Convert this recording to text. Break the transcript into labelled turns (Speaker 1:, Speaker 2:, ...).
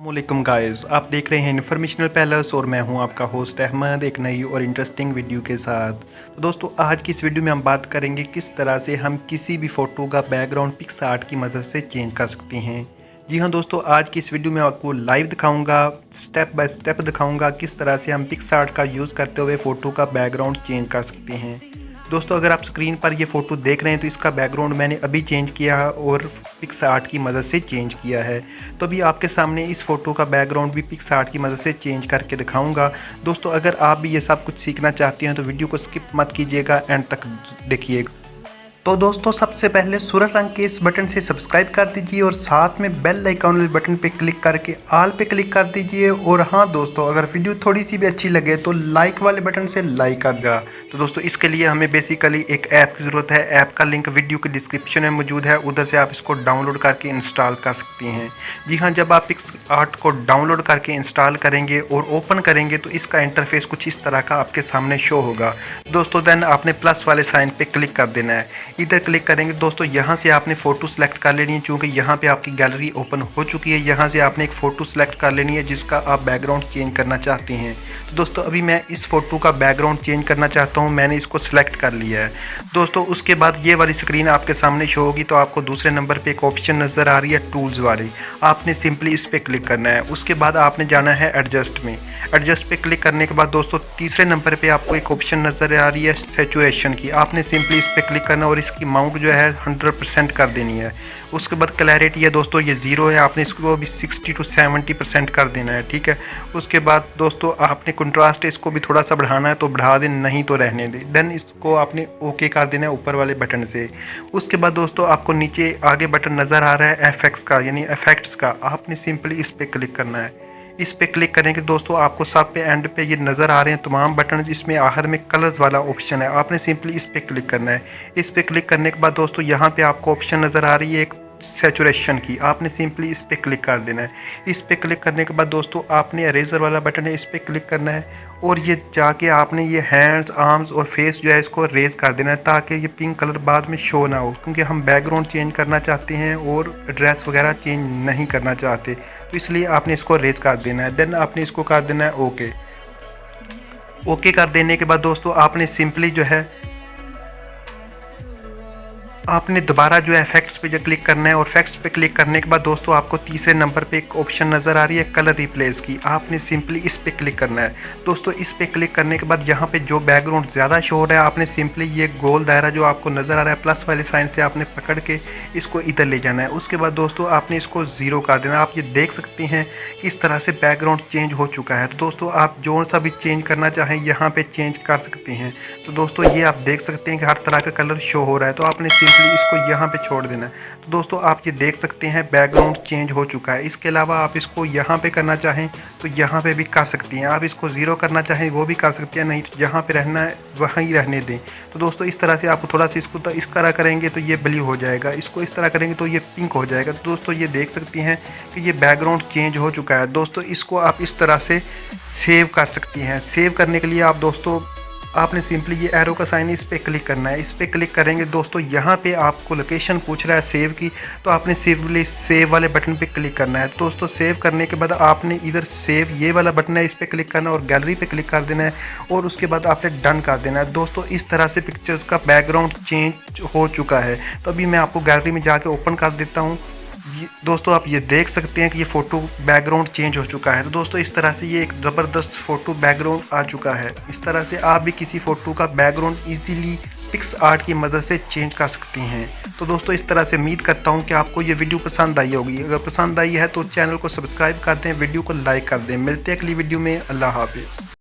Speaker 1: वालेकुम गाइस, आप देख रहे हैं इन्फॉर्मेशनल पैलेस और मैं हूं आपका होस्ट अहमद एक नई और इंटरेस्टिंग वीडियो के साथ। तो दोस्तों आज की इस वीडियो में हम बात करेंगे किस तरह से हम किसी भी फ़ोटो का बैकग्राउंड पिक्सआर्ट की मदद से चेंज कर सकते हैं। जी हां दोस्तों, आज की इस वीडियो में आपको लाइव दिखाऊंगा, स्टेप बाय स्टेप दिखाऊंगा किस तरह से हम पिक्सआर्ट का यूज़ करते हुए फ़ोटो का बैकग्राउंड चेंज कर सकते हैं। दोस्तों अगर आप स्क्रीन पर ये फ़ोटो देख रहे हैं तो इसका बैकग्राउंड मैंने अभी चेंज किया है और पिक्सआर्ट की मदद से चेंज किया है। तो अभी आपके सामने इस फ़ोटो का बैकग्राउंड भी पिक्सआर्ट की मदद से चेंज करके दिखाऊंगा। दोस्तों अगर आप भी ये सब कुछ सीखना चाहते हैं तो वीडियो को स्किप मत कीजिएगा, एंड तक देखिएगा। तो दोस्तों सबसे पहले सूरज रंग के इस बटन से सब्सक्राइब कर दीजिए और साथ में बेल आइकॉन वाले बटन पे क्लिक करके ऑल पे क्लिक कर दीजिए। और हाँ दोस्तों, अगर वीडियो थोड़ी सी भी अच्छी लगे तो लाइक वाले बटन से लाइक कर दिया। तो दोस्तों इसके लिए हमें बेसिकली एक ऐप की ज़रूरत है। ऐप का लिंक वीडियो के डिस्क्रिप्शन में मौजूद है, उधर से आप इसको डाउनलोड करके इंस्टॉल कर सकते हैं। जी हाँ, जब आप पिक्सआर्ट को डाउनलोड करके इंस्टॉल करेंगे और ओपन करेंगे तो इसका इंटरफेस कुछ इस तरह का आपके सामने शो होगा। दोस्तों देन आपने प्लस वाले साइन पे क्लिक कर देना है। इधर क्लिक करेंगे दोस्तों, यहाँ से आपने फ़ोटो सेलेक्ट कर लेनी है। चूँकि यहाँ पे आपकी गैलरी ओपन हो चुकी है, यहाँ से आपने एक फ़ोटो सेलेक्ट कर लेनी है जिसका आप बैकग्राउंड चेंज करना चाहते हैं। तो दोस्तों अभी मैं इस फ़ोटो का बैकग्राउंड चेंज करना चाहता हूँ, मैंने इसको सिलेक्ट कर लिया है। दोस्तों उसके बाद ये वाली स्क्रीन आपके सामने शो होगी। तो आपको दूसरे नंबर पर एक ऑप्शन नज़र आ रही है टूल्स वाली, आपने सिंपली इस पर क्लिक करना है। उसके बाद आपने जाना है एडजस्ट में। एडजस्ट पे क्लिक करने के बाद दोस्तों तीसरे नंबर पे आपको एक ऑप्शन नज़र आ रही है सैचुरेशन की, आपने सिंपली इस पर क्लिक करना और इसकी अमाउंट जो है 100% कर देनी है। उसके बाद क्लैरिटी है दोस्तों ये 0 है, आपने इसको भी 60 to 70% कर देना है, ठीक है। उसके बाद दोस्तों आपने कंट्रास्ट इसको भी थोड़ा सा बढ़ाना है तो बढ़ा दें, नहीं तो रहने दें। देन इसको आपने ओके कर देना है ऊपर वाले बटन से। उसके बाद दोस्तों आपको नीचे आगे बटन नज़र आ रहा है एफएक्स का, यानी इफेक्ट्स का, आपने सिंपली इस पर क्लिक करना है। इस पे क्लिक करेंगे दोस्तों आपको सब पे एंड पे ये नज़र आ रहे हैं तमाम बटन, इसमें आखिर में कलर्स वाला ऑप्शन है, आपने सिंपली इस पे क्लिक करना है। इस पे क्लिक करने के बाद दोस्तों यहाँ पे आपको ऑप्शन नज़र आ रही है एक सैचुरेशन की, आपने सिंपली इस पे क्लिक कर देना है। इस पे क्लिक करने के बाद दोस्तों आपने इरेजर वाला बटन है, इस पे क्लिक करना है और ये जाके आपने ये हैंड्स, आर्म्स और फेस जो है इसको रेज कर देना है ताकि ये पिंक कलर बाद में शो ना हो, क्योंकि हम बैकग्राउंड चेंज करना चाहते हैं और ड्रेस वगैरह चेंज नहीं करना चाहते, तो इसलिए आपने इसको रेज कर देना है। देन आपने इसको कर देना है ओके। ओके कर देने के बाद दोस्तों आपने सिंपली जो है आपने दोबारा जो है इफेक्ट्स पे जो क्लिक करना है और इफेक्ट्स पे क्लिक करने के बाद दोस्तों आपको तीसरे नंबर पे एक ऑप्शन नज़र आ रही है कलर रिप्लेस की, आपने सिंपली इस पे क्लिक करना है। दोस्तों इस पे क्लिक करने के बाद यहाँ पे जो बैकग्राउंड ज़्यादा शो हो रहा है, आपने सिंपली ये गोल दायरा जो आपको नज़र आ रहा है प्लस वाले साइन से आपने पकड़ के इसको इधर ले जाना है। उसके बाद दोस्तों आपने इसको 0 कर देना। आप ये देख सकते हैं कि इस तरह से बैकग्राउंड चेंज हो चुका है। तो दोस्तों आप जो सा भी चेंज करना चाहें यहाँ पर चेंज कर सकते हैं। तो दोस्तों ये आप देख सकते हैं कि हर तरह का कलर शो हो रहा है, तो आपने इसको यहाँ पे छोड़ देना है। तो दोस्तों आप ये देख सकते हैं बैकग्राउंड चेंज हो चुका है। इसके अलावा आप इसको यहाँ पे करना चाहें तो यहाँ पे भी कर सकती हैं, आप इसको 0 करना चाहें वो भी कर सकते हैं, नहीं तो जहाँ पे रहना है वहीं रहने दें। तो दोस्तों इस तरह से आपको थोड़ा सा इसको इस तरह करेंगे तो ये ब्लू हो जाएगा, इसको इस तरह करेंगे तो ये पिंक हो जाएगा। तो दोस्तों ये देख सकते हैं कि ये बैकग्राउंड चेंज हो चुका है। दोस्तों इसको आप इस तरह से सेव कर सकती हैं। सेव करने के लिए आप दोस्तों आपने सिंपली ये एरो का साइन इस पे क्लिक करना है। इस पे क्लिक करेंगे दोस्तों यहाँ पे आपको लोकेशन पूछ रहा है सेव की, तो आपने सिंपली सेव वाले बटन पे क्लिक करना है। दोस्तों सेव करने के बाद आपने इधर सेव ये वाला बटन है, इस पे क्लिक करना है और गैलरी पे क्लिक कर देना है और उसके बाद आपने डन कर देना है। दोस्तों इस तरह से पिक्चर्स का बैकग्राउंड चेंज हो चुका है। तो अभी मैं आपको गैलरी में जाके ओपन कर देता हूँ। दोस्तों आप ये देख सकते हैं कि ये फ़ोटो बैकग्राउंड चेंज हो चुका है। तो दोस्तों इस तरह से ये एक ज़बरदस्त फ़ोटो बैकग्राउंड आ चुका है। इस तरह से आप भी किसी फ़ोटो का बैकग्राउंड इजीली पिक्सआर्ट की मदद से चेंज कर सकती हैं। तो दोस्तों इस तरह से उम्मीद करता हूँ कि आपको ये वीडियो पसंद आई होगी। अगर पसंद आई है तो चैनल को सब्सक्राइब कर दें, वीडियो को लाइक कर दें। मिलते हैं अगली वीडियो में। अल्लाह हाफिज़।